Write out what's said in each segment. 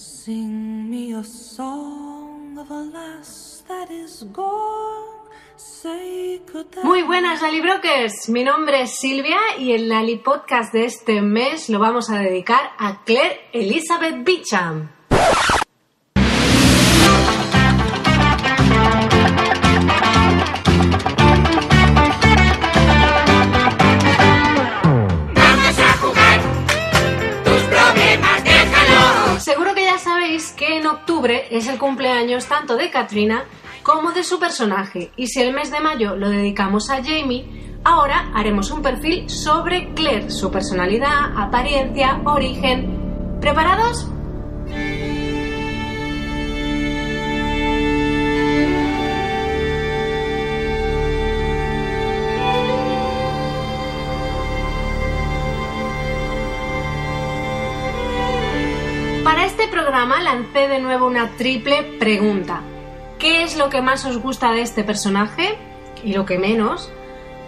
Sing me a song of a lass that is gone. Say goodbye. Muy buenas Lali Brokers, mi nombre es Silvia y el Lali Podcast de este mes lo vamos a dedicar a Claire Elizabeth Beecham. Seguro que ya sabéis que en octubre es el cumpleaños tanto de Katrina como de su personaje, y si el mes de mayo lo dedicamos a Jamie, ahora haremos un perfil sobre Claire, su personalidad, apariencia, origen. ¿Preparados? Para este programa lancé de nuevo una triple pregunta. ¿Qué es lo que más os gusta de este personaje? ¿Y lo que menos?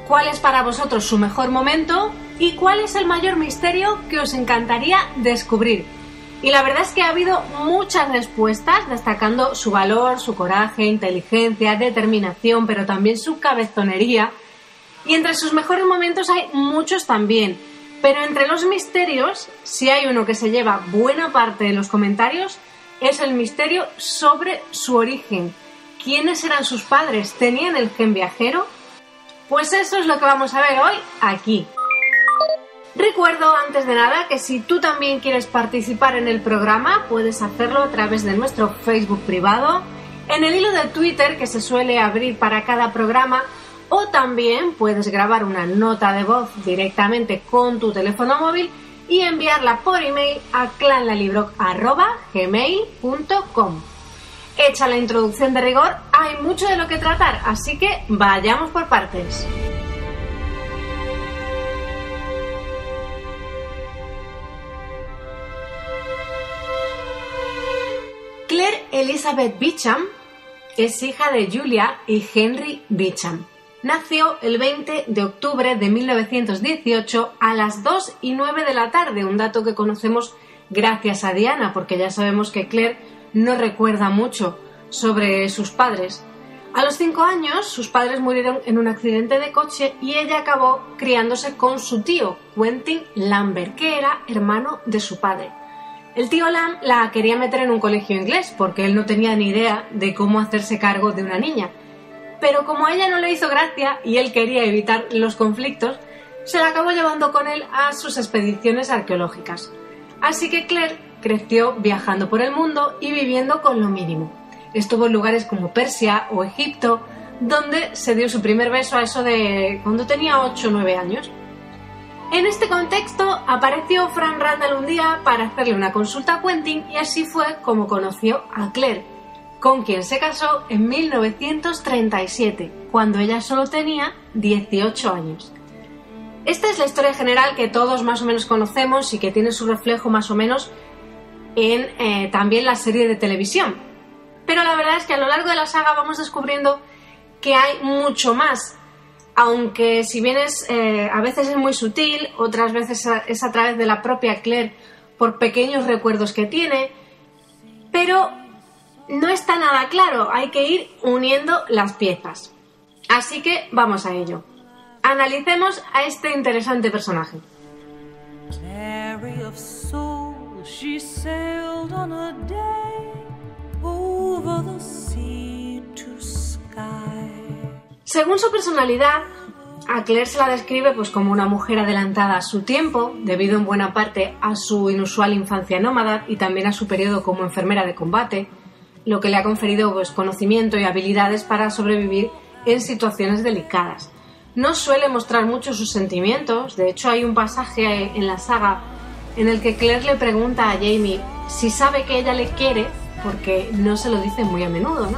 ¿Cuál es para vosotros su mejor momento? ¿Y cuál es el mayor misterio que os encantaría descubrir? Y la verdad es que ha habido muchas respuestas, destacando su valor, su coraje, inteligencia, determinación, pero también su cabezonería. Y entre sus mejores momentos hay muchos también. Pero entre los misterios, si hay uno que se lleva buena parte de los comentarios, es el misterio sobre su origen. ¿Quiénes eran sus padres? ¿Tenían el gen viajero? Pues eso es lo que vamos a ver hoy aquí. Recuerdo antes de nada que si tú también quieres participar en el programa, puedes hacerlo a través de nuestro Facebook privado, en el hilo de Twitter que se suele abrir para cada programa, o también puedes grabar una nota de voz directamente con tu teléfono móvil y enviarla por email a clanlalibrock@gmail.com. Hecha la introducción de rigor, hay mucho de lo que tratar, así que vayamos por partes. Claire Elizabeth Beecham es hija de Julia y Henry Beecham. Nació el 20 de octubre de 1918 a las 2:09 de la tarde, un dato que conocemos gracias a Diana, porque ya sabemos que Claire no recuerda mucho sobre sus padres. A los 5 años, sus padres murieron en un accidente de coche y ella acabó criándose con su tío, Quentin Lambert, que era hermano de su padre. El tío Lam la quería meter en un colegio inglés porque él no tenía ni idea de cómo hacerse cargo de una niña. Pero como a ella no le hizo gracia y él quería evitar los conflictos, se la acabó llevando con él a sus expediciones arqueológicas. Así que Claire creció viajando por el mundo y viviendo con lo mínimo. Estuvo en lugares como Persia o Egipto, donde se dio su primer beso a eso de cuando tenía 8 o 9 años. En este contexto apareció Frank Randall un día para hacerle una consulta a Quentin y así fue como conoció a Claire, con quien se casó en 1937, cuando ella solo tenía 18 años. Esta es la historia general que todos más o menos conocemos y que tiene su reflejo más o menos en también la serie de televisión. Pero la verdad es que a lo largo de la saga vamos descubriendo que hay mucho más, aunque si bien a veces es muy sutil, otras veces es a través de la propia Claire por pequeños recuerdos que tiene, pero no está nada claro, hay que ir uniendo las piezas. Así que vamos a ello. Analicemos a este interesante personaje. Mary of soul, she sailed on a day over the sea to sky. Según su personalidad, a Claire se la describe pues como una mujer adelantada a su tiempo, debido en buena parte a su inusual infancia nómada y también a su periodo como enfermera de combate, lo que le ha conferido pues, conocimiento y habilidades para sobrevivir en situaciones delicadas. No suele mostrar mucho sus sentimientos, de hecho hay un pasaje en la saga en el que Claire le pregunta a Jamie si sabe que ella le quiere, porque no se lo dice muy a menudo, ¿no?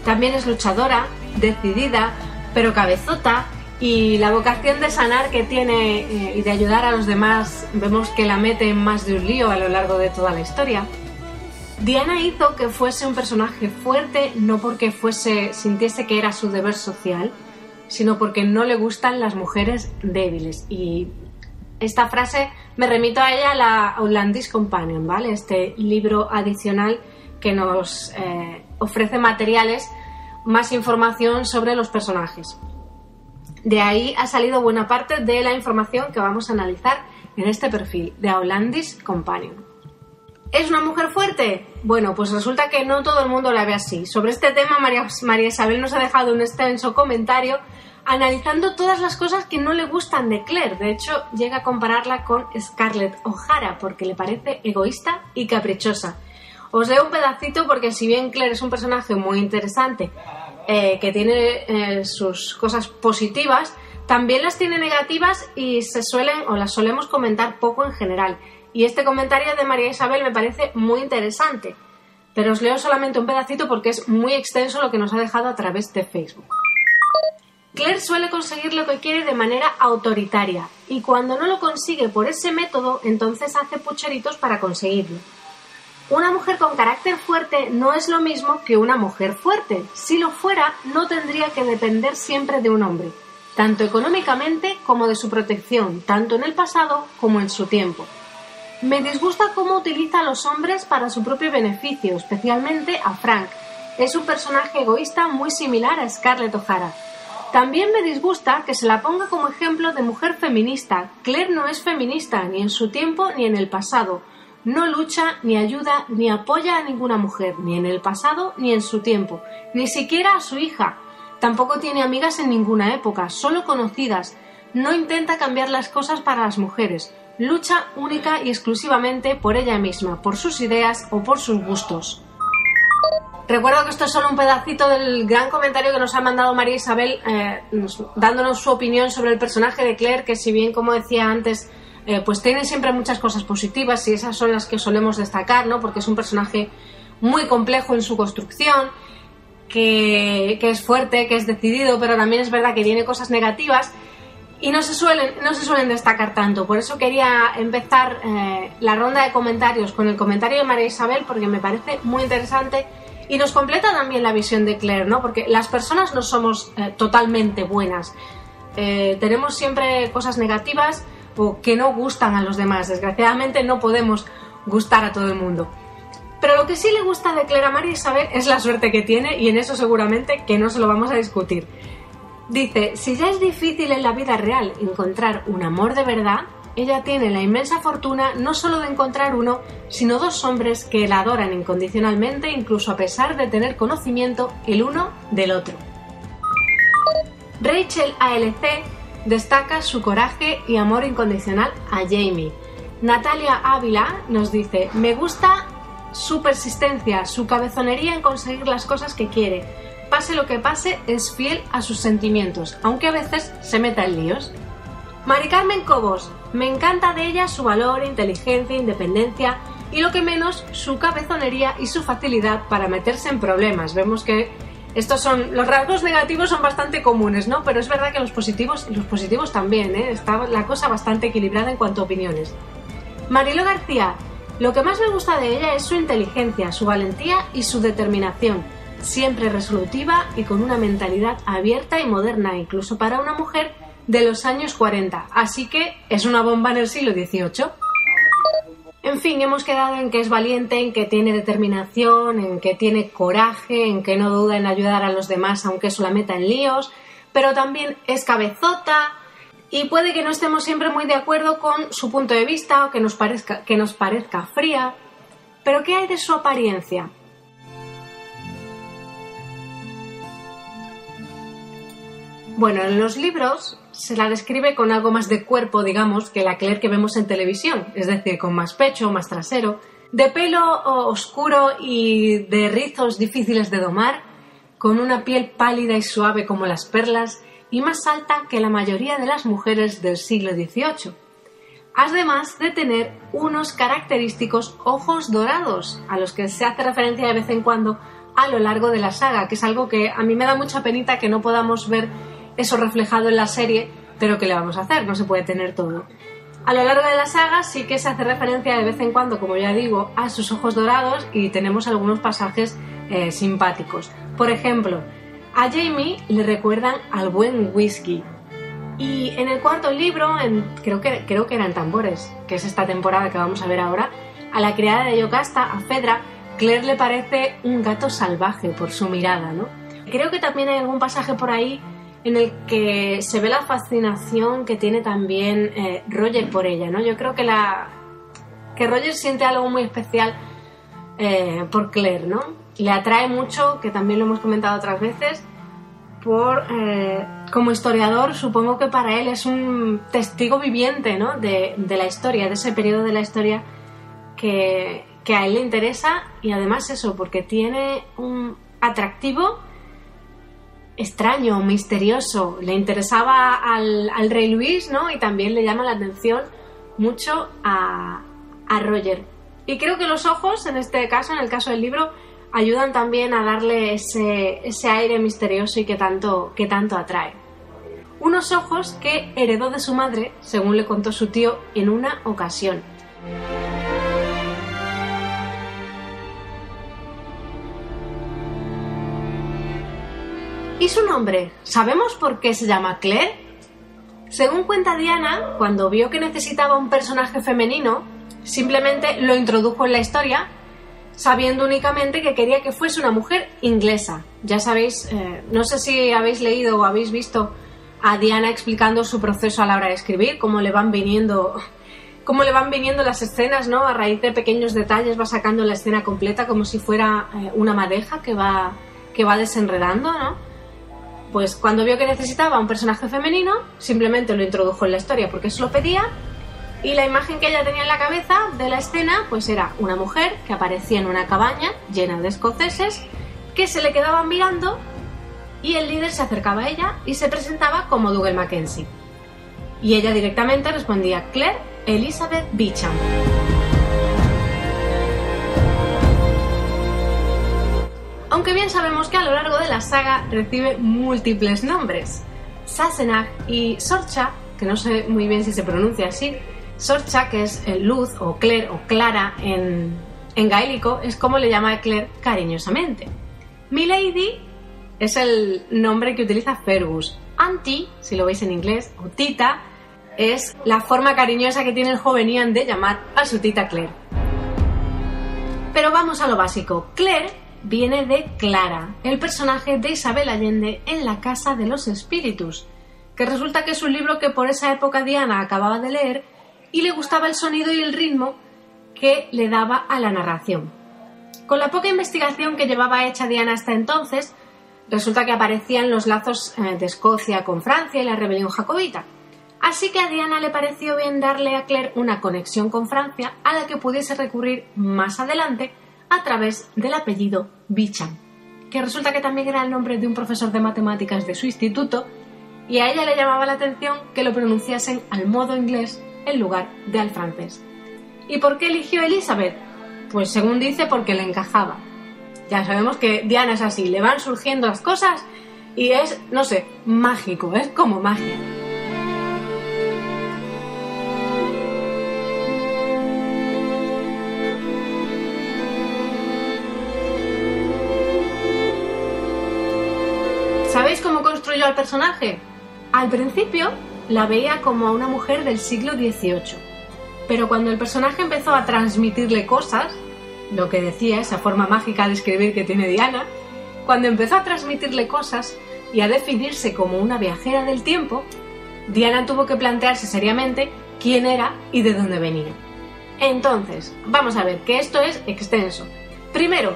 También es luchadora, decidida, pero cabezota, y la vocación de sanar que tiene y de ayudar a los demás vemos que la mete en más de un lío a lo largo de toda la historia. Diana hizo que fuese un personaje fuerte no porque sintiese que era su deber social, sino porque no le gustan las mujeres débiles, y Esta frase me remito a ella, la Outlandish Companion, ¿vale? Este libro adicional que nos ofrece materiales, más información sobre los personajes. De ahí ha salido buena parte de la información que vamos a analizar en este perfil de Outlandish Companion. ¿Es una mujer fuerte? Bueno, pues resulta que no todo el mundo la ve así. Sobre este tema María Isabel nos ha dejado un extenso comentario analizando todas las cosas que no le gustan de Claire. De hecho, llega a compararla con Scarlett O'Hara porque le parece egoísta y caprichosa. Os leo un pedacito porque si bien Claire es un personaje muy interesante, que tiene sus cosas positivas, también las tiene negativas y las solemos comentar poco en general. Y este comentario de María Isabel me parece muy interesante, pero os leo solamente un pedacito porque es muy extenso lo que nos ha dejado a través de Facebook. Claire suele conseguir lo que quiere de manera autoritaria y cuando no lo consigue por ese método, entonces hace pucheritos para conseguirlo. Una mujer con carácter fuerte no es lo mismo que una mujer fuerte. Si lo fuera, no tendría que depender siempre de un hombre, tanto económicamente como de su protección, tanto en el pasado como en su tiempo. Me disgusta cómo utiliza a los hombres para su propio beneficio, especialmente a Frank. Es un personaje egoísta muy similar a Scarlett O'Hara. También me disgusta que se la ponga como ejemplo de mujer feminista. Claire no es feminista, ni en su tiempo ni en el pasado. No lucha, ni ayuda, ni apoya a ninguna mujer, ni en el pasado ni en su tiempo, ni siquiera a su hija. Tampoco tiene amigas en ninguna época, solo conocidas. No intenta cambiar las cosas para las mujeres. Lucha única y exclusivamente por ella misma, por sus ideas o por sus gustos. Recuerdo que esto es solo un pedacito del gran comentario que nos ha mandado María Isabel dándonos su opinión sobre el personaje de Claire, que si bien, como decía antes, pues tiene siempre muchas cosas positivas y esas son las que solemos destacar, ¿no? Porque es un personaje muy complejo en su construcción, que es fuerte, que es decidido, pero también es verdad que tiene cosas negativas y no se suelen destacar tanto. Por eso quería empezar la ronda de comentarios con el comentario de María Isabel, porque me parece muy interesante y nos completa también la visión de Claire, ¿no? Porque las personas no somos totalmente buenas. Tenemos siempre cosas negativas o que no gustan a los demás. Desgraciadamente no podemos gustar a todo el mundo. Pero lo que sí le gusta de Claire a María Isabel es la suerte que tiene y en eso seguramente que no se lo vamos a discutir. Dice, si ya es difícil en la vida real encontrar un amor de verdad, ella tiene la inmensa fortuna no solo de encontrar uno, sino dos hombres que la adoran incondicionalmente, incluso a pesar de tener conocimiento el uno del otro. Rachel ALC destaca su coraje y amor incondicional a Jamie. Natalia Ávila nos dice, me gusta su persistencia, su cabezonería en conseguir las cosas que quiere. Pase lo que pase, es fiel a sus sentimientos, aunque a veces se meta en líos. Mari Carmen Cobos, me encanta de ella su valor, inteligencia, independencia y lo que menos su cabezonería y su facilidad para meterse en problemas. Vemos que los rasgos negativos son bastante comunes, ¿no? Pero es verdad que los positivos también, ¿eh? Está la cosa bastante equilibrada en cuanto a opiniones. Marilo García, lo que más me gusta de ella es su inteligencia, su valentía y su determinación. Siempre resolutiva y con una mentalidad abierta y moderna, incluso para una mujer de los años 40. Así que es una bomba en el siglo XVIII. En fin, hemos quedado en que es valiente, en que tiene determinación, en que tiene coraje, en que no duda en ayudar a los demás aunque eso la meta en líos, pero también es cabezota y puede que no estemos siempre muy de acuerdo con su punto de vista o que nos parezca fría. Pero ¿qué hay de su apariencia? Bueno, en los libros se la describe con algo más de cuerpo, digamos, que la Claire que vemos en televisión, es decir, con más pecho, más trasero, de pelo oscuro y de rizos difíciles de domar, con una piel pálida y suave como las perlas y más alta que la mayoría de las mujeres del siglo XVIII. Además de tener unos característicos ojos dorados, a los que se hace referencia de vez en cuando a lo largo de la saga, que es algo que a mí me da mucha penita que no podamos ver eso reflejado en la serie, pero ¿qué le vamos a hacer? No se puede tener todo. A lo largo de la saga sí que se hace referencia de vez en cuando, como ya digo, a sus ojos dorados y tenemos algunos pasajes simpáticos. Por ejemplo, a Jamie le recuerdan al buen whisky. Y en el cuarto libro, creo que era en Tambores, que es esta temporada que vamos a ver ahora, a la criada de Yocasta, a Fedra, Claire le parece un gato salvaje por su mirada, ¿no? Creo que también hay algún pasaje por ahí en el que se ve la fascinación que tiene también Roger por ella, ¿no? Yo creo que Roger siente algo muy especial por Claire, ¿no? Le atrae mucho, que también lo hemos comentado otras veces, como historiador, supongo que para él es un testigo viviente, ¿no? de la historia, de ese periodo de la historia que a él le interesa, y además eso, porque tiene un atractivo extraño, misterioso. Le interesaba al rey Luis, ¿no? Y también le llama la atención mucho a Roger. Y creo que los ojos, en este caso, en el caso del libro, ayudan también a darle ese aire misterioso y que tanto atrae. Unos ojos que heredó de su madre, según le contó su tío en una ocasión. ¿Y su nombre? ¿Sabemos por qué se llama Claire? Según cuenta Diana, cuando vio que necesitaba un personaje femenino, simplemente lo introdujo en la historia, sabiendo únicamente que quería que fuese una mujer inglesa. Ya sabéis, no sé si habéis leído o habéis visto a Diana explicando su proceso a la hora de escribir, cómo le van viniendo las escenas, ¿no? A raíz de pequeños detalles va sacando la escena completa como si fuera una madeja que va desenredando, ¿no? Pues cuando vio que necesitaba un personaje femenino, simplemente lo introdujo en la historia porque se lo pedía, y la imagen que ella tenía en la cabeza de la escena pues era una mujer que aparecía en una cabaña llena de escoceses que se le quedaban mirando, y el líder se acercaba a ella y se presentaba como Dougal Mackenzie. Y ella directamente respondía: Claire Elizabeth Beecham. Aunque bien sabemos que a lo largo de la saga recibe múltiples nombres. Sassenach y Sorcha, que no sé muy bien si se pronuncia así, Sorcha, que es luz o Claire o Clara en gaélico, es como le llama a Claire cariñosamente. Milady es el nombre que utiliza Fergus. Auntie, si lo veis en inglés, o tita, es la forma cariñosa que tiene el joven Ian de llamar a su tita Claire. Pero vamos a lo básico. Claire viene de Clara, el personaje de Isabel Allende en La Casa de los Espíritus, que resulta que es un libro que por esa época Diana acababa de leer y le gustaba el sonido y el ritmo que le daba a la narración. Con la poca investigación que llevaba hecha Diana hasta entonces, resulta que aparecían los lazos de Escocia con Francia y la rebelión jacobita. Así que a Diana le pareció bien darle a Claire una conexión con Francia a la que pudiese recurrir más adelante a través del apellido Beecham, que resulta que también era el nombre de un profesor de matemáticas de su instituto, y a ella le llamaba la atención que lo pronunciasen al modo inglés en lugar de al francés. ¿Y por qué eligió Elizabeth? Pues según dice, porque le encajaba. Ya sabemos que Diana es así, le van surgiendo las cosas y es, no sé, mágico, es como magia. ¿Sabéis cómo construyó al personaje? Al principio la veía como a una mujer del siglo XVIII, pero cuando el personaje empezó a transmitirle cosas, lo que decía, esa forma mágica de escribir que tiene Diana, cuando empezó a transmitirle cosas y a definirse como una viajera del tiempo, Diana tuvo que plantearse seriamente quién era y de dónde venía. Entonces, vamos a ver, que esto es extenso. Primero,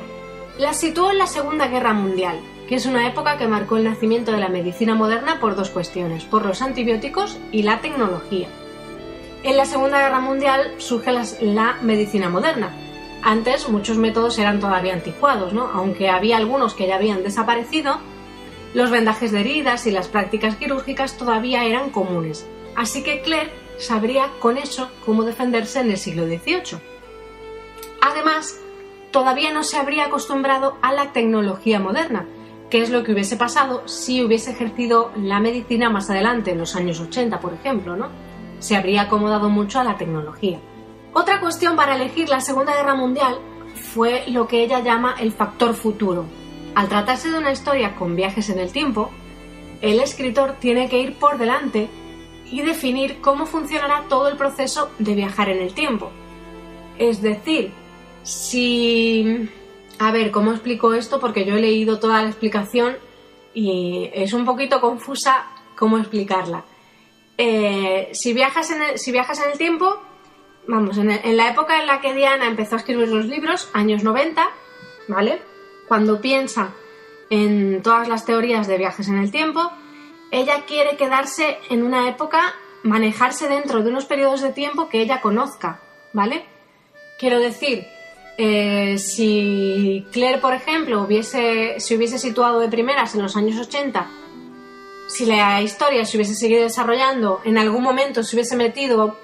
la situó en la Segunda Guerra Mundial, que es una época que marcó el nacimiento de la medicina moderna por dos cuestiones, por los antibióticos y la tecnología. En la Segunda Guerra Mundial surge la medicina moderna. Antes muchos métodos eran todavía anticuados, ¿no? Aunque había algunos que ya habían desaparecido, los vendajes de heridas y las prácticas quirúrgicas todavía eran comunes. Así que Claire sabría con eso cómo defenderse en el siglo XVIII. Además, todavía no se habría acostumbrado a la tecnología moderna, que es lo que hubiese pasado si hubiese ejercido la medicina más adelante, en los años 80, por ejemplo, ¿no? Se habría acomodado mucho a la tecnología. Otra cuestión para elegir la Segunda Guerra Mundial fue lo que ella llama el factor futuro. Al tratarse de una historia con viajes en el tiempo, el escritor tiene que ir por delante y definir cómo funcionará todo el proceso de viajar en el tiempo. Es decir, si... A ver, ¿cómo explico esto? Porque yo he leído toda la explicación y es un poquito confusa cómo explicarla. Si viajas en el tiempo, vamos, en la época en la que Diana empezó a escribir los libros, años 90, ¿vale? Cuando piensa en todas las teorías de viajes en el tiempo, ella quiere quedarse en una época, manejarse dentro de unos periodos de tiempo que ella conozca, ¿vale? Quiero decir, si Claire, por ejemplo, se hubiese situado de primeras en los años 80, si la historia se hubiese seguido desarrollando, en algún momento se hubiese metido,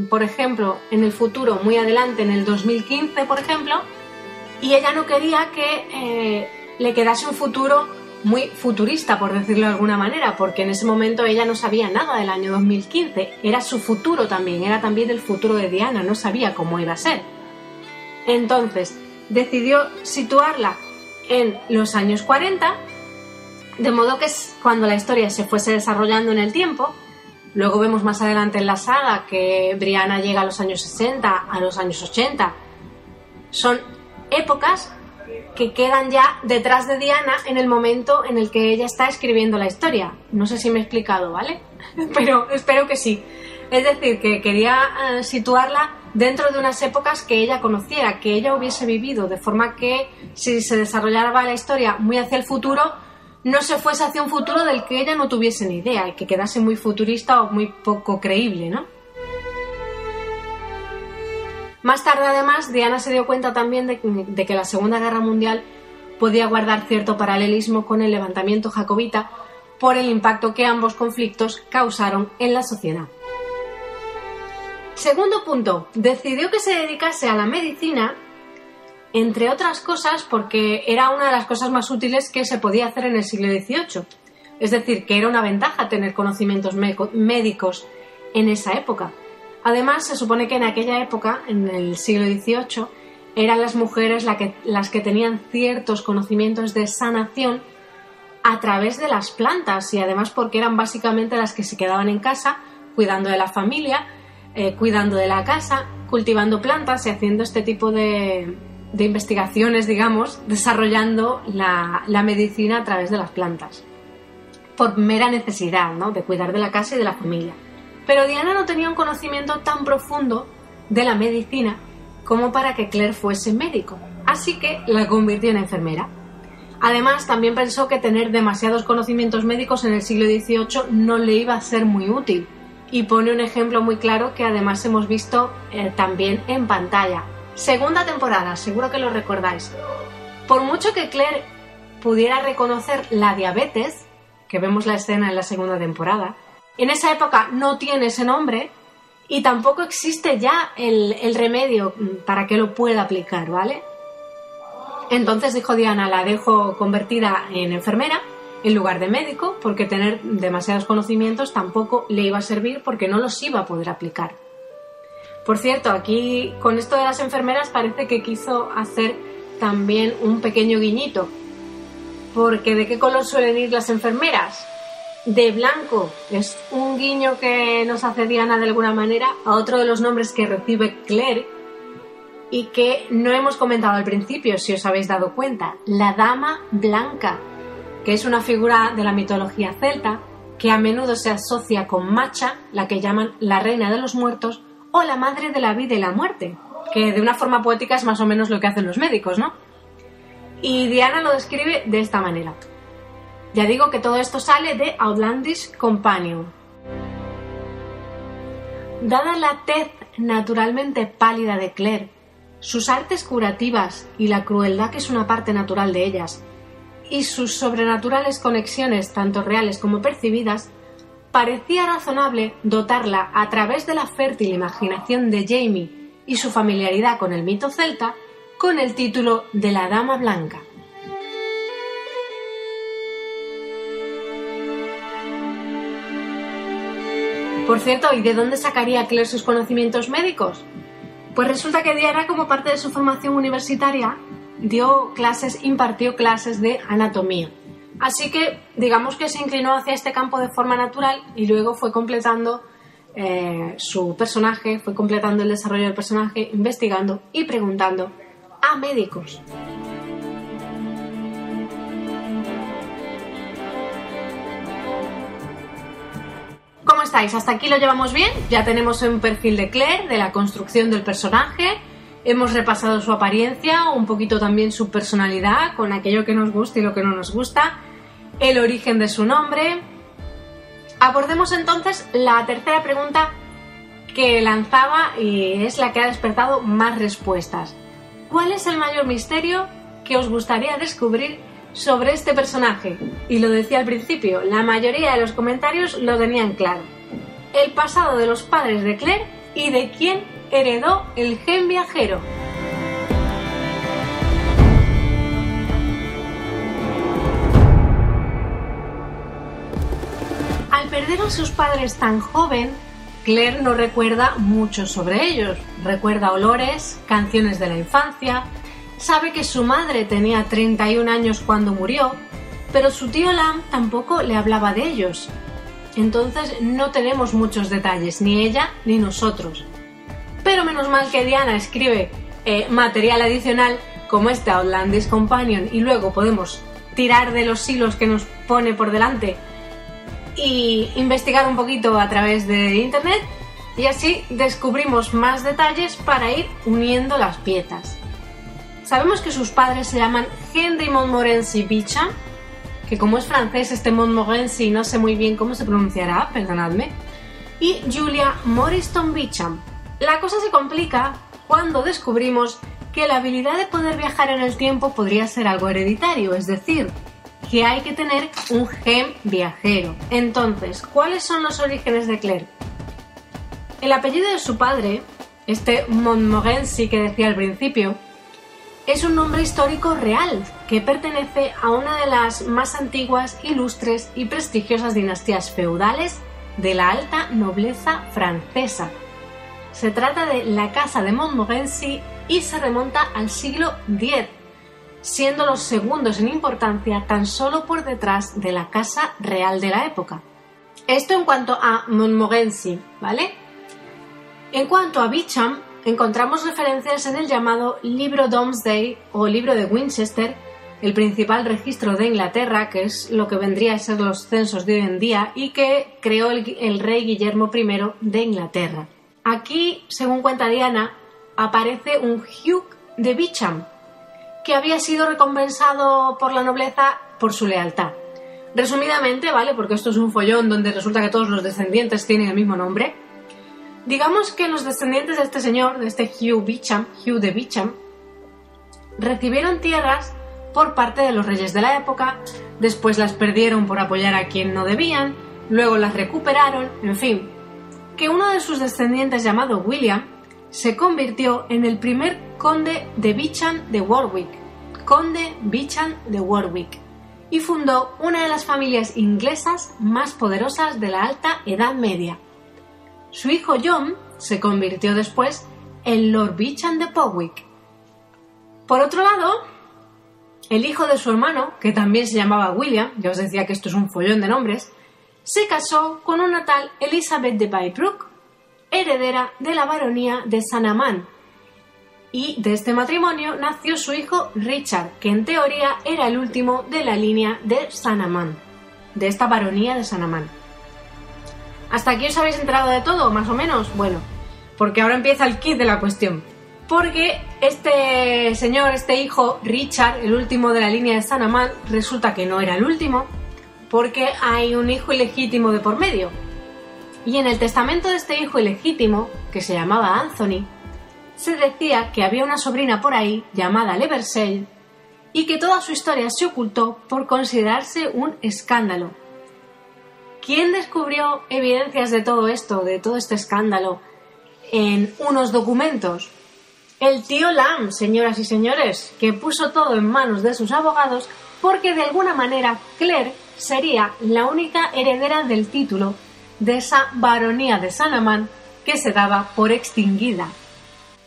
por ejemplo, en el futuro, muy adelante, en el 2015, por ejemplo, y ella no quería que le quedase un futuro muy futurista, por decirlo de alguna manera, porque en ese momento ella no sabía nada del año 2015, era su futuro también, era también el futuro de Diana, no sabía cómo iba a ser. Entonces, decidió situarla en los años 40, de modo que cuando la historia se fuese desarrollando en el tiempo, luego vemos más adelante en la saga que Brianna llega a los años 60, a los años 80, son épocas que quedan ya detrás de Diana en el momento en el que ella está escribiendo la historia. No sé si me he explicado, ¿vale? Pero espero que sí. Es decir, que quería situarla dentro de unas épocas que ella conociera, que ella hubiese vivido, de forma que si se desarrollaba la historia muy hacia el futuro, no se fuese hacia un futuro del que ella no tuviese ni idea y que quedase muy futurista o muy poco creíble, ¿no? Más tarde, además, Diana se dio cuenta también de que la Segunda Guerra Mundial podía guardar cierto paralelismo con el levantamiento jacobita por el impacto que ambos conflictos causaron en la sociedad. Segundo punto, decidió que se dedicase a la medicina, entre otras cosas porque era una de las cosas más útiles que se podía hacer en el siglo XVIII. Es decir, que era una ventaja tener conocimientos médicos en esa época. Además, se supone que en aquella época, en el siglo XVIII, eran las mujeres las que tenían ciertos conocimientos de sanación a través de las plantas y además porque eran básicamente las que se quedaban en casa cuidando de la familia, cuidando de la casa, cultivando plantas y haciendo este tipo de investigaciones, digamos, desarrollando la medicina a través de las plantas, por mera necesidad, ¿no?, de cuidar de la casa y de la familia. Pero Diana no tenía un conocimiento tan profundo de la medicina como para que Claire fuese médico, así que la convirtió en enfermera. Además, también pensó que tener demasiados conocimientos médicos en el siglo XVIII no le iba a ser muy útil, y pone un ejemplo muy claro que además hemos visto también en pantalla. Segunda temporada, seguro que lo recordáis. Por mucho que Claire pudiera reconocer la diabetes, que vemos la escena en la segunda temporada, en esa época no tiene ese nombre y tampoco existe ya el remedio para que lo pueda aplicar, ¿vale? Entonces dijo Diana, la dejo convertida en enfermera en lugar de médico, porque tener demasiados conocimientos tampoco le iba a servir porque no los iba a poder aplicar. Por cierto, aquí con esto de las enfermeras parece que quiso hacer también un pequeño guiñito, porque ¿de qué color suelen ir las enfermeras? De blanco. Es un guiño que nos hace Diana de alguna manera a otro de los nombres que recibe Claire y que no hemos comentado al principio, si os habéis dado cuenta, la Dama Blanca, que es una figura de la mitología celta que a menudo se asocia con Macha, la que llaman la reina de los muertos o la madre de la vida y la muerte, que de una forma poética es más o menos lo que hacen los médicos, ¿no? Y Diana lo describe de esta manera. Ya digo que todo esto sale de Outlandish Companion. Dada la tez naturalmente pálida de Claire, sus artes curativas y la crueldad que es una parte natural de ellas, y sus sobrenaturales conexiones, tanto reales como percibidas, parecía razonable dotarla, a través de la fértil imaginación de Jamie y su familiaridad con el mito celta, con el título de la Dama Blanca. Por cierto, ¿y de dónde sacaría Claire sus conocimientos médicos? Pues resulta que Diana, como parte de su formación universitaria, impartió clases de anatomía. Así que, digamos que se inclinó hacia este campo de forma natural y luego fue completando su personaje, fue completando el desarrollo del personaje, investigando y preguntando a médicos. ¿Cómo estáis? ¿Hasta aquí lo llevamos bien? Ya tenemos un perfil de Claire, de la construcción del personaje. Hemos repasado su apariencia, un poquito también su personalidad, con aquello que nos gusta y lo que no nos gusta, el origen de su nombre. Abordemos entonces la tercera pregunta que lanzaba y es la que ha despertado más respuestas. ¿Cuál es el mayor misterio que os gustaría descubrir sobre este personaje? Y lo decía al principio, la mayoría de los comentarios lo tenían claro. El pasado de los padres de Claire y de quién heredó el gen viajero. Al perder a sus padres tan joven, Claire no recuerda mucho sobre ellos. Recuerda olores, canciones de la infancia, sabe que su madre tenía 31 años cuando murió, pero su tío Lam tampoco le hablaba de ellos. Entonces no tenemos muchos detalles, ni ella ni nosotros. Pero menos mal que Diana escribe material adicional como este Outlandish Companion y luego podemos tirar de los hilos que nos pone por delante y investigar un poquito a través de internet y así descubrimos más detalles para ir uniendo las piezas. Sabemos que sus padres se llaman Henry Montmorency Beauchamp, que como es francés este Montmorency no sé muy bien cómo se pronunciará, perdonadme, y Julia Moriston Beauchamp. La cosa se complica cuando descubrimos que la habilidad de poder viajar en el tiempo podría ser algo hereditario, es decir, que hay que tener un gen viajero. Entonces, ¿cuáles son los orígenes de Claire? El apellido de su padre, este Montmorency que decía al principio, es un nombre histórico real que pertenece a una de las más antiguas, ilustres y prestigiosas dinastías feudales de la alta nobleza francesa. Se trata de la Casa de Montmorency y se remonta al siglo X, siendo los segundos en importancia tan solo por detrás de la Casa Real de la época. Esto en cuanto a Montmorency, ¿vale? En cuanto a Beauchamp, encontramos referencias en el llamado Libro Domesday o Libro de Winchester, el principal registro de Inglaterra, que es lo que vendría a ser los censos de hoy en día y que creó el rey Guillermo I de Inglaterra. Aquí, según cuenta Diana, aparece un Hugh de Beauchamp, que había sido recompensado por la nobleza por su lealtad. Resumidamente, ¿vale? Porque esto es un follón donde resulta que todos los descendientes tienen el mismo nombre. Digamos que los descendientes de este señor, de este Hugh de Beauchamp, recibieron tierras por parte de los reyes de la época, después las perdieron por apoyar a quien no debían, luego las recuperaron, en fin, que uno de sus descendientes llamado William se convirtió en el primer conde de Beauchamp de Warwick, y fundó una de las familias inglesas más poderosas de la alta Edad Media. Su hijo John se convirtió después en Lord Beauchamp de Powick. Por otro lado, el hijo de su hermano, que también se llamaba William, ya os decía que esto es un follón de nombres, se casó con una tal Elizabeth de Baybrook, heredera de la baronía de St. Amand, y de este matrimonio nació su hijo Richard, que en teoría era el último de la línea de St. Amand, de esta baronía de St. Amand. ¿Hasta aquí os habéis enterado de todo, más o menos? Bueno, porque ahora empieza el kit de la cuestión. Porque este señor, este hijo, Richard, el último de la línea de St. Amand, resulta que no era el último, porque hay un hijo ilegítimo de por medio. Y en el testamento de este hijo ilegítimo, que se llamaba Anthony, se decía que había una sobrina por ahí llamada Leversale y que toda su historia se ocultó por considerarse un escándalo. ¿Quién descubrió evidencias de todo esto, de todo este escándalo, en unos documentos? El tío Lam, señoras y señores, que puso todo en manos de sus abogados porque de alguna manera Claire sería la única heredera del título de esa baronía de St. Amand que se daba por extinguida.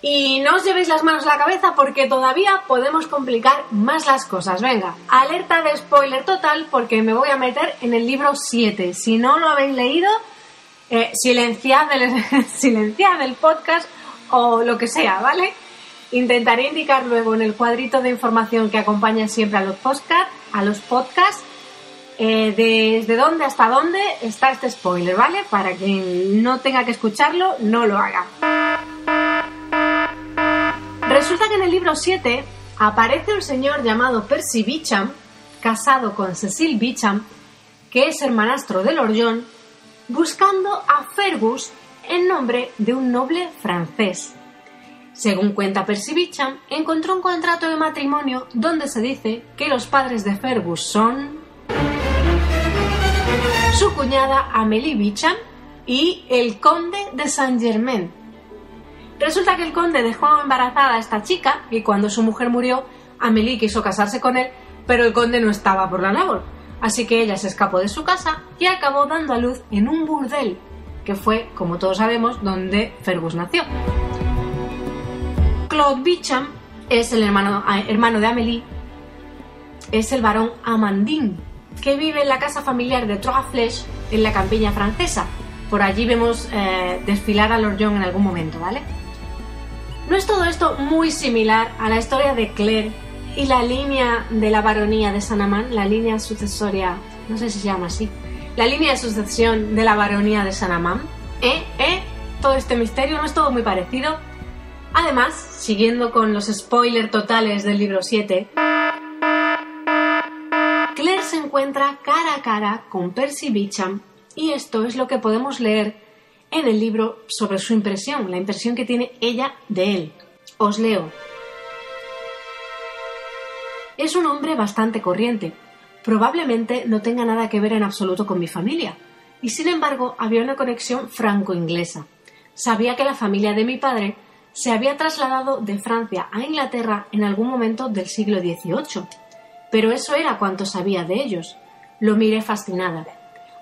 Y no os llevéis las manos a la cabeza porque todavía podemos complicar más las cosas. Venga, alerta de spoiler total porque me voy a meter en el libro 7. Si no lo habéis leído, silenciad el podcast o lo que sea, ¿vale? Intentaré indicar luego en el cuadrito de información que acompaña siempre a los podcasts, desde dónde hasta dónde está este spoiler, ¿vale? Para quien no tenga que escucharlo, no lo haga. Resulta que en el libro 7 aparece un señor llamado Percy Beauchamp, casado con Cecile Beauchamp, que es hermanastro de Lord John, buscando a Fergus en nombre de un noble francés. Según cuenta Percy Beauchamp, encontró un contrato de matrimonio donde se dice que los padres de Fergus son su cuñada Amélie Beauchamp y el conde de Saint-Germain. Resulta que el conde dejó embarazada a esta chica y cuando su mujer murió, Amélie quiso casarse con él, pero el conde no estaba por la labor. Así que ella se escapó de su casa y acabó dando a luz en un burdel, que fue, como todos sabemos, donde Fergus nació. Claude Beauchamp es el hermano de Amélie, es el barón Amandine, que vive en la casa familiar de Trois Flèches, en la campiña francesa. Por allí vemos desfilar a Lord John en algún momento, ¿vale? ¿No es todo esto muy similar a la historia de Claire y la línea de la baronía de Saint-Amand, la línea sucesoria, no sé si se llama así, la línea de sucesión de la baronía de Saint-Amand? Todo este misterio, ¿no es todo muy parecido? Además, siguiendo con los spoilers totales del libro 7, Claire se encuentra cara a cara con Percy Beauchamp y esto es lo que podemos leer en el libro sobre su impresión, la impresión que tiene ella de él. Os leo. Es un hombre bastante corriente. Probablemente no tenga nada que ver en absoluto con mi familia. Y sin embargo, había una conexión franco-inglesa. Sabía que la familia de mi padre se había trasladado de Francia a Inglaterra en algún momento del siglo XVIII. Pero eso era cuanto sabía de ellos. Lo miré fascinada.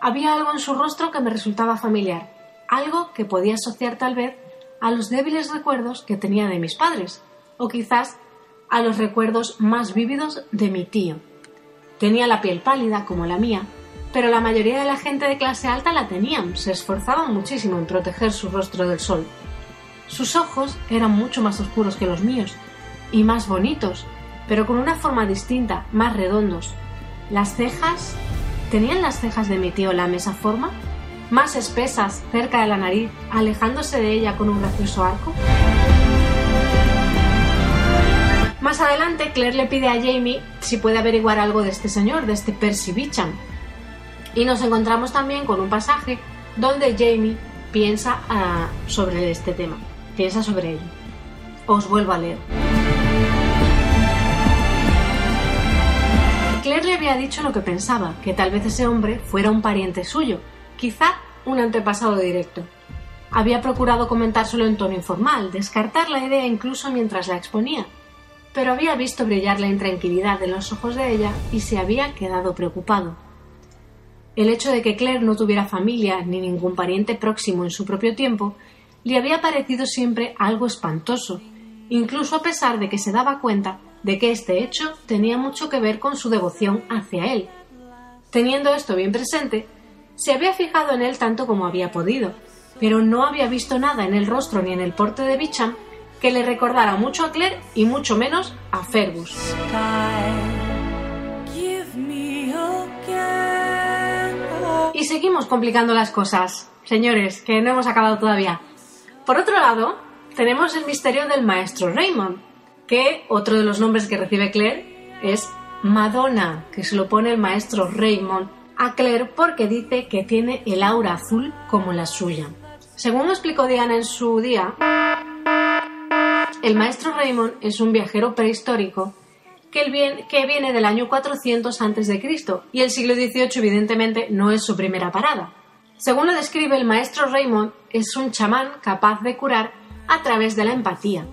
Había algo en su rostro que me resultaba familiar, algo que podía asociar tal vez a los débiles recuerdos que tenía de mis padres, o quizás a los recuerdos más vívidos de mi tío. Tenía la piel pálida como la mía, pero la mayoría de la gente de clase alta la tenían, se esforzaban muchísimo en proteger su rostro del sol. Sus ojos eran mucho más oscuros que los míos, y más bonitos, pero con una forma distinta, más redondos. Las cejas... ¿Tenían las cejas de mi tío la misma forma? Más espesas, cerca de la nariz, alejándose de ella con un gracioso arco. Más adelante, Claire le pide a Jamie si puede averiguar algo de este señor, de este Percy Beauchamp. Y nos encontramos también con un pasaje donde Jamie piensa sobre este tema, piensa sobre ello. Os vuelvo a leer. Claire le había dicho lo que pensaba, que tal vez ese hombre fuera un pariente suyo, quizá un antepasado directo. Había procurado comentárselo en tono informal, descartar la idea incluso mientras la exponía, pero había visto brillar la intranquilidad en los ojos de ella y se había quedado preocupado. El hecho de que Claire no tuviera familia ni ningún pariente próximo en su propio tiempo le había parecido siempre algo espantoso, incluso a pesar de que se daba cuenta de que este hecho tenía mucho que ver con su devoción hacia él. Teniendo esto bien presente, se había fijado en él tanto como había podido, pero no había visto nada en el rostro ni en el porte de Beauchamp que le recordara mucho a Claire y mucho menos a Fergus. Y seguimos complicando las cosas, señores, que no hemos acabado todavía. Por otro lado, tenemos el misterio del maestro Raymond, que otro de los nombres que recibe Claire es Madonna, que se lo pone el maestro Raymond a Claire porque dice que tiene el aura azul como la suya. Según explicó Diana en su día, el maestro Raymond es un viajero prehistórico que viene del año 400 a.C. y el siglo XVIII evidentemente no es su primera parada. Según lo describe el maestro Raymond, es un chamán capaz de curar a través de la empatía.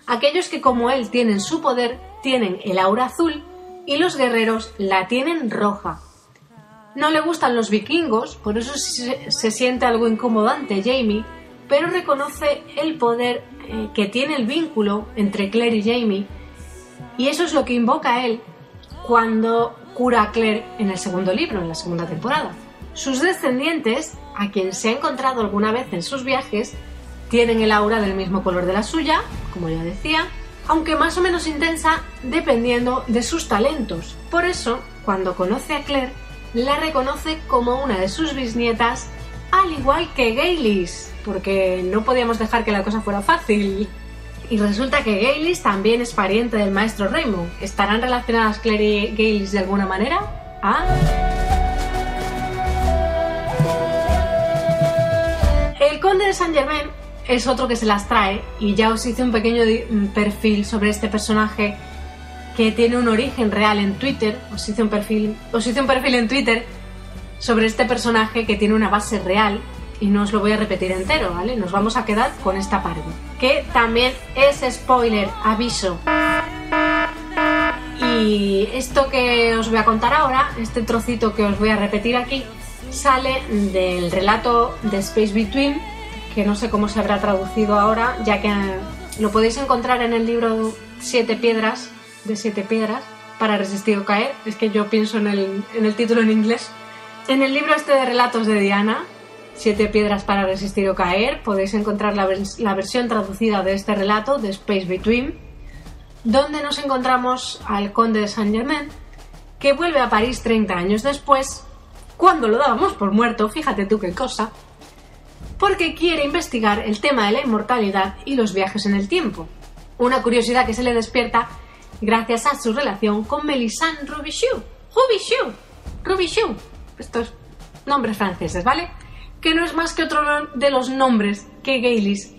Aquellos que como él tienen su poder tienen el aura azul y los guerreros la tienen roja. No le gustan los vikingos, por eso se siente algo incómodo ante Jamie, pero reconoce el poder que tiene el vínculo entre Claire y Jamie, y eso es lo que invoca a él cuando cura a Claire en el segundo libro, en la segunda temporada. Sus descendientes, a quien se ha encontrado alguna vez en sus viajes, tienen el aura del mismo color de la suya, como ya decía, aunque más o menos intensa dependiendo de sus talentos. Por eso, cuando conoce a Claire, la reconoce como una de sus bisnietas, al igual que Gaylis, porque no podíamos dejar que la cosa fuera fácil. Y resulta que Gaylis también es pariente del maestro Raymond. ¿Estarán relacionadas Claire y Gaylis de alguna manera? ¿Ah? El conde de Saint-Germain es otro que se las trae, y ya os hice un pequeño perfil sobre este personaje que tiene un origen real en Twitter. Os hice un perfil en Twitter sobre este personaje que tiene una base real, y no os lo voy a repetir entero, ¿vale? Nos vamos a quedar con esta parte, que también es spoiler, aviso. Y esto que os voy a contar ahora, este trocito que os voy a repetir aquí, sale del relato de Space Between, que no sé cómo se habrá traducido ahora, ya que lo podéis encontrar en el libro 7 piedras, de 7 piedras, para resistir o caer. Es que yo pienso en el título en inglés. En el libro este de relatos de Diana, 7 piedras para resistir o caer, podéis encontrar la versión traducida de este relato, de Space Between, donde nos encontramos al conde de Saint-Germain, que vuelve a París 30 años después, cuando lo dábamos por muerto, fíjate tú qué cosa, porque quiere investigar el tema de la inmortalidad y los viajes en el tiempo. Una curiosidad que se le despierta gracias a su relación con Mélisande Robichaux. Estos nombres franceses, ¿vale? Que no es más que otro de los nombres que Gaylis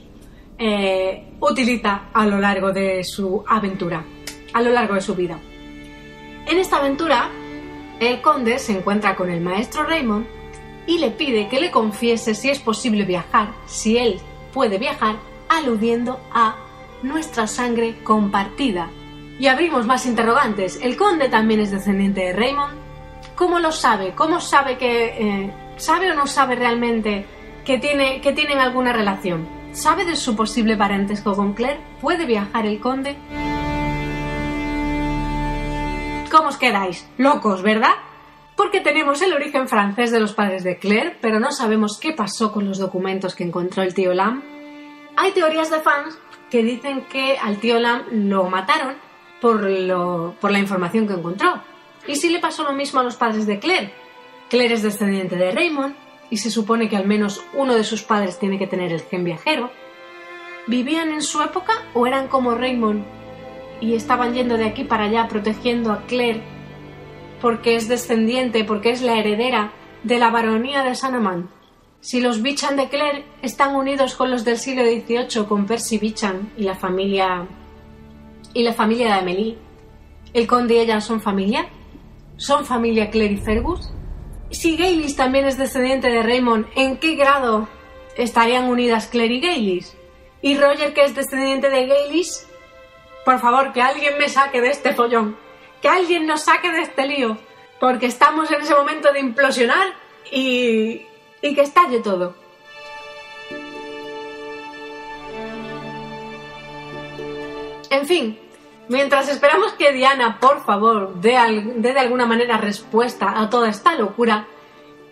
utiliza a lo largo de su aventura, a lo largo de su vida. En esta aventura, el conde se encuentra con el maestro Raymond y le pide que le confiese si es posible viajar, si él puede viajar, aludiendo a nuestra sangre compartida. Y abrimos más interrogantes. ¿El conde también es descendiente de Raymond? ¿Cómo lo sabe? ¿Cómo sabe que... ¿Sabe o no sabe realmente que tienen alguna relación? ¿Sabe de su posible parentesco con Claire? ¿Puede viajar el conde? ¿Cómo os quedáis? Locos, ¿verdad? Porque tenemos el origen francés de los padres de Claire, pero no sabemos qué pasó con los documentos que encontró el tío Lam. Hay teorías de fans que dicen que al tío Lam lo mataron por la información que encontró. ¿Y si le pasó lo mismo a los padres de Claire? Claire es descendiente de Raymond y se supone que al menos uno de sus padres tiene que tener el gen viajero. ¿Vivían en su época o eran como Raymond y estaban yendo de aquí para allá protegiendo a Claire porque es descendiente, porque es la heredera de la baronía de Saint-Amand? Si los Beauchamp de Claire están unidos con los del siglo XVIII, con Percy Beauchamp y la familia de Amélie, ¿el conde y ella son familia? ¿Son familia Claire y Fergus? Si Gaylis también es descendiente de Raymond, ¿en qué grado estarían unidas Claire y Gaylis? ¿Y Roger, que es descendiente de Gaylis? Por favor, que alguien me saque de este follón. Que alguien nos saque de este lío. Porque estamos en ese momento de implosionar y que estalle todo. En fin, mientras esperamos que Diana, por favor, dé de alguna manera respuesta a toda esta locura,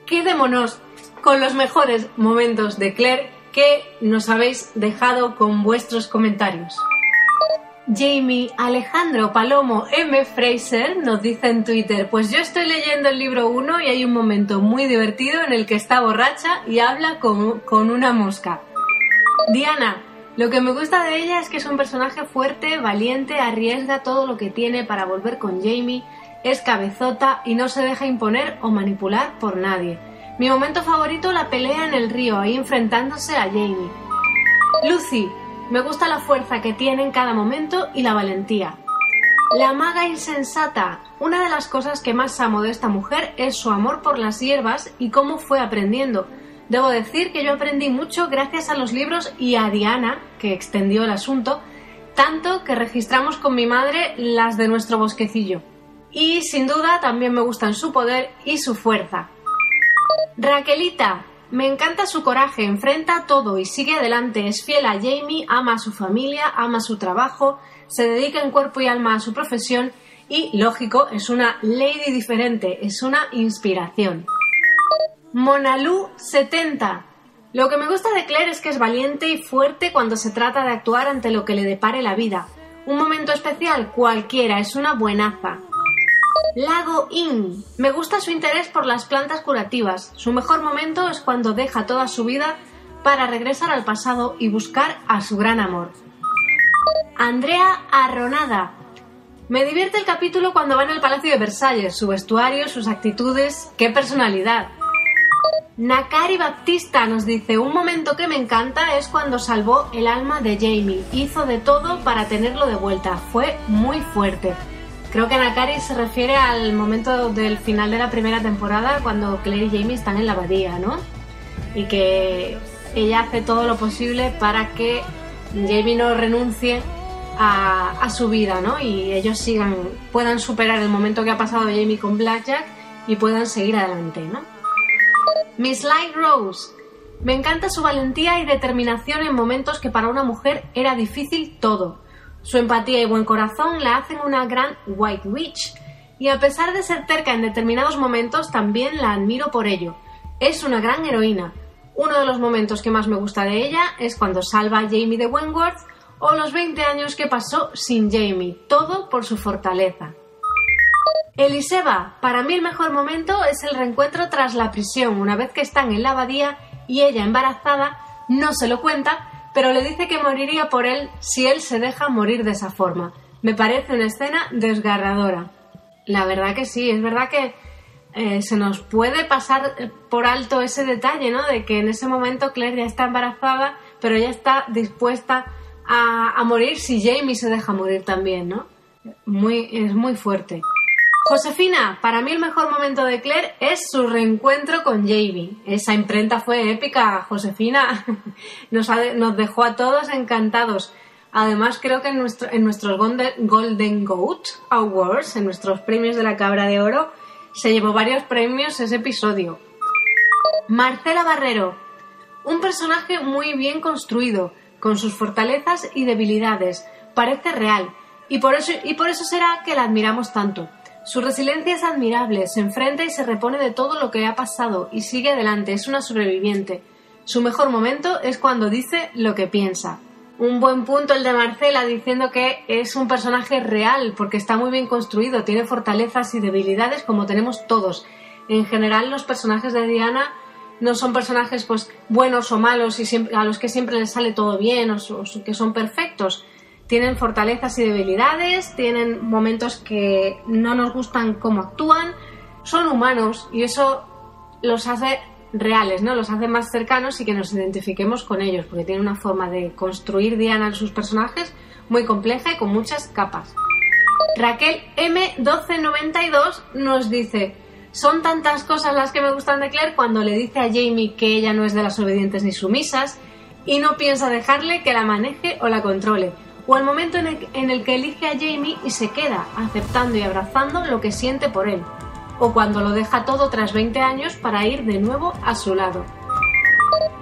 quedémonos con los mejores momentos de Claire que nos habéis dejado con vuestros comentarios. Jamie Alejandro Palomo M. Fraser nos dice en Twitter: pues yo estoy leyendo el libro 1 y hay un momento muy divertido en el que está borracha y habla con una mosca. Diana, lo que me gusta de ella es que es un personaje fuerte, valiente, arriesga todo lo que tiene para volver con Jamie, es cabezota y no se deja imponer o manipular por nadie. Mi momento favorito, la pelea en el río, ahí enfrentándose a Jamie. Lucy, me gusta la fuerza que tiene en cada momento y la valentía. La maga insensata. Una de las cosas que más amo de esta mujer es su amor por las hierbas y cómo fue aprendiendo. Debo decir que yo aprendí mucho gracias a los libros y a Diana, que extendió el asunto, tanto que registramos con mi madre las de nuestro bosquecillo. Y sin duda también me gustan su poder y su fuerza. Raquelita, me encanta su coraje, enfrenta todo y sigue adelante, es fiel a Jamie, ama a su familia, ama su trabajo, se dedica en cuerpo y alma a su profesión y, lógico, es una lady diferente, es una inspiración. Monalu70. Lo que me gusta de Claire es que es valiente y fuerte cuando se trata de actuar ante lo que le depare la vida. Un momento especial, cualquiera, es una buenaza. Lago In. Me gusta su interés por las plantas curativas. Su mejor momento es cuando deja toda su vida para regresar al pasado y buscar a su gran amor. Andrea Arronada. Me divierte el capítulo cuando va en el Palacio de Versalles, su vestuario, sus actitudes, ¡qué personalidad! Nakari Baptista nos dice, un momento que me encanta es cuando salvó el alma de Jamie, hizo de todo para tenerlo de vuelta, fue muy fuerte. Creo que Nakari se refiere al momento del final de la primera temporada cuando Claire y Jamie están en la abadía, ¿no? Y que ella hace todo lo posible para que Jamie no renuncie a su vida, ¿no? Y ellos puedan superar el momento que ha pasado Jamie con Blackjack y puedan seguir adelante, ¿no? Miss Light Rose. Me encanta su valentía y determinación en momentos que para una mujer era difícil todo. Su empatía y buen corazón la hacen una gran White Witch. Y a pesar de ser terca en determinados momentos, también la admiro por ello. Es una gran heroína. Uno de los momentos que más me gusta de ella es cuando salva a Jamie de Wentworth o los 20 años que pasó sin Jamie. Todo por su fortaleza. Eliseva, para mí el mejor momento es el reencuentro tras la prisión, una vez que están en la abadía y ella embarazada no se lo cuenta, pero le dice que moriría por él si él se deja morir de esa forma. Me parece una escena desgarradora. La verdad que sí, es verdad que se nos puede pasar por alto ese detalle, ¿no? De que en ese momento Claire ya está embarazada, pero ella está dispuesta a morir si Jamie se deja morir también, ¿no? Es muy fuerte. Josefina, para mí el mejor momento de Claire es su reencuentro con Jamie. Esa imprenta fue épica, Josefina. Nos dejó a todos encantados. Además, creo que en nuestros Golden Goat Awards, en nuestros premios de la Cabra de Oro, se llevó varios premios ese episodio. Marcela Barrero, un personaje muy bien construido, con sus fortalezas y debilidades. Parece real, y por eso será que la admiramos tanto. Su resiliencia es admirable, se enfrenta y se repone de todo lo que le ha pasado y sigue adelante, es una sobreviviente. Su mejor momento es cuando dice lo que piensa. Un buen punto el de Marcela diciendo que es un personaje real porque está muy bien construido, tiene fortalezas y debilidades como tenemos todos. En general los personajes de Diana no son personajes pues buenos o malos y a los que siempre les sale todo bien o que son perfectos. Tienen fortalezas y debilidades, tienen momentos que no nos gustan cómo actúan, son humanos y eso los hace reales, ¿no? Los hace más cercanos y que nos identifiquemos con ellos, porque tiene una forma de construir Diana en sus personajes muy compleja y con muchas capas. Raquel M1292 nos dice: son tantas cosas las que me gustan de Claire cuando le dice a Jamie que ella no es de las obedientes ni sumisas y no piensa dejarle que la maneje o la controle. O el momento en el que elige a Jamie y se queda aceptando y abrazando lo que siente por él. O cuando lo deja todo tras 20 años para ir de nuevo a su lado.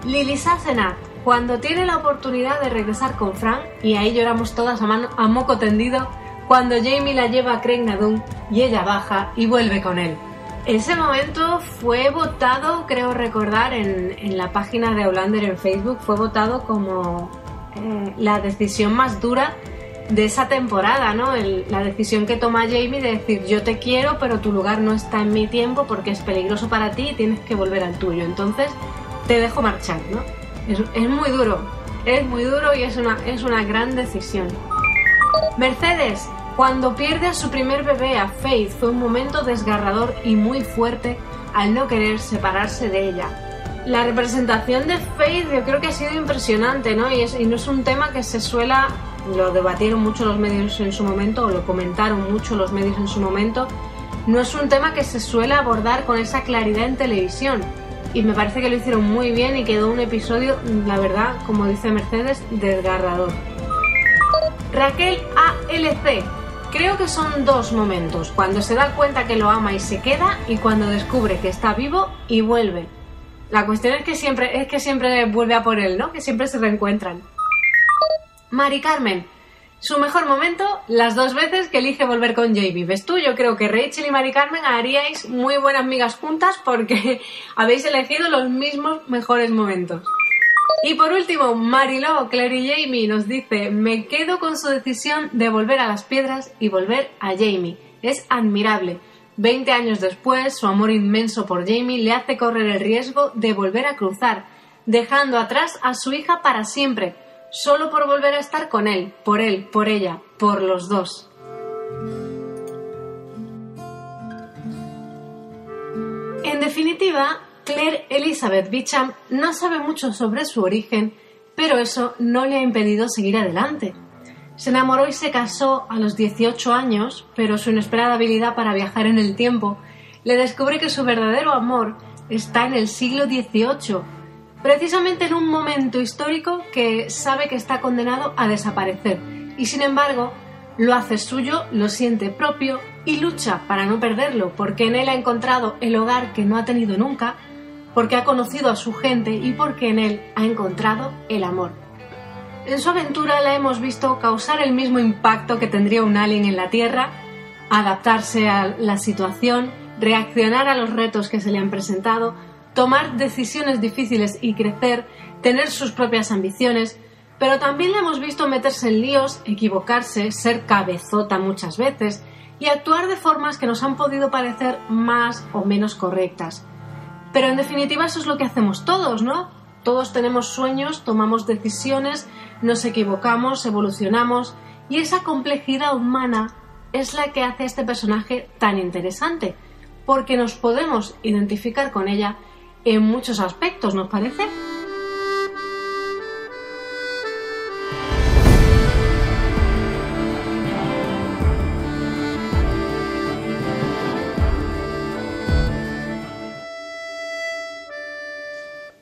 Lily Sassenach, cuando tiene la oportunidad de regresar con Frank, y ahí lloramos todas a moco tendido, cuando Jamie la lleva a Craignadoon y ella baja y vuelve con él. Ese momento fue votado, creo recordar, en la página de Outlander en Facebook, fue votado como la decisión más dura de esa temporada, ¿no? La decisión que toma Jamie de decir yo te quiero pero tu lugar no está en mi tiempo porque es peligroso para ti y tienes que volver al tuyo, entonces te dejo marchar, ¿no? Es muy duro y es una gran decisión. Mercedes, cuando pierde a su primer bebé, a Faith, fue un momento desgarrador y muy fuerte al no querer separarse de ella. La representación de Faith yo creo que ha sido impresionante, ¿no? Y no es un tema que lo debatieron mucho los medios en su momento, o lo comentaron mucho los medios en su momento, no es un tema que se suele abordar con esa claridad en televisión. Y me parece que lo hicieron muy bien y quedó un episodio, la verdad, como dice Mercedes, desgarrador. Raquel ALC. Creo que son dos momentos, cuando se da cuenta que lo ama y se queda, y cuando descubre que está vivo y vuelve. La cuestión es que siempre vuelve a por él, ¿no? Que siempre se reencuentran. Mari Carmen, Su mejor momento, las 2 veces que elige volver con Jamie. ¿Ves tú? Yo creo que Rachel y Mari Carmen haríais muy buenas amigas juntas porque habéis elegido los mismos mejores momentos. Y por último, Mariló, Claire y Jamie nos dice: me quedo con su decisión de volver a las piedras y volver a Jamie. Es admirable. 20 años después, su amor inmenso por Jamie le hace correr el riesgo de volver a cruzar, dejando atrás a su hija para siempre, solo por volver a estar con él, por ella, por los dos. En definitiva, Claire Elizabeth Beecham no sabe mucho sobre su origen, pero eso no le ha impedido seguir adelante. Se enamoró y se casó a los 18 años, pero su inesperada habilidad para viajar en el tiempo le descubre que su verdadero amor está en el siglo XVIII, precisamente en un momento histórico que sabe que está condenado a desaparecer, y sin embargo lo hace suyo, lo siente propio y lucha para no perderlo, porque en él ha encontrado el hogar que no ha tenido nunca, porque ha conocido a su gente y porque en él ha encontrado el amor. En su aventura la hemos visto causar el mismo impacto que tendría un alien en la Tierra, adaptarse a la situación, reaccionar a los retos que se le han presentado, tomar decisiones difíciles y crecer, tener sus propias ambiciones, pero también la hemos visto meterse en líos, equivocarse, ser cabezota muchas veces y actuar de formas que nos han podido parecer más o menos correctas. Pero en definitiva eso es lo que hacemos todos, ¿no? Todos tenemos sueños, tomamos decisiones, nos equivocamos, evolucionamos, y esa complejidad humana es la que hace a este personaje tan interesante, porque nos podemos identificar con ella en muchos aspectos, ¿nos parece?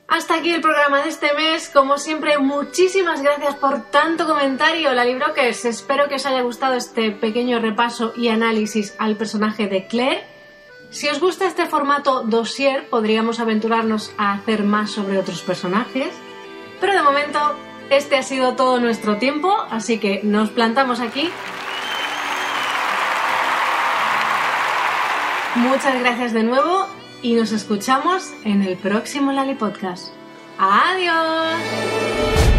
Hasta aquí el programa de este mes. Como siempre, muchísimas gracias por tanto comentario, Lalibrokers. Espero que os haya gustado este pequeño repaso y análisis al personaje de Claire. Si os gusta este formato dossier, podríamos aventurarnos a hacer más sobre otros personajes. Pero de momento, este ha sido todo nuestro tiempo, así que nos plantamos aquí. Muchas gracias de nuevo y nos escuchamos en el próximo Lali Podcast. ¡Adiós!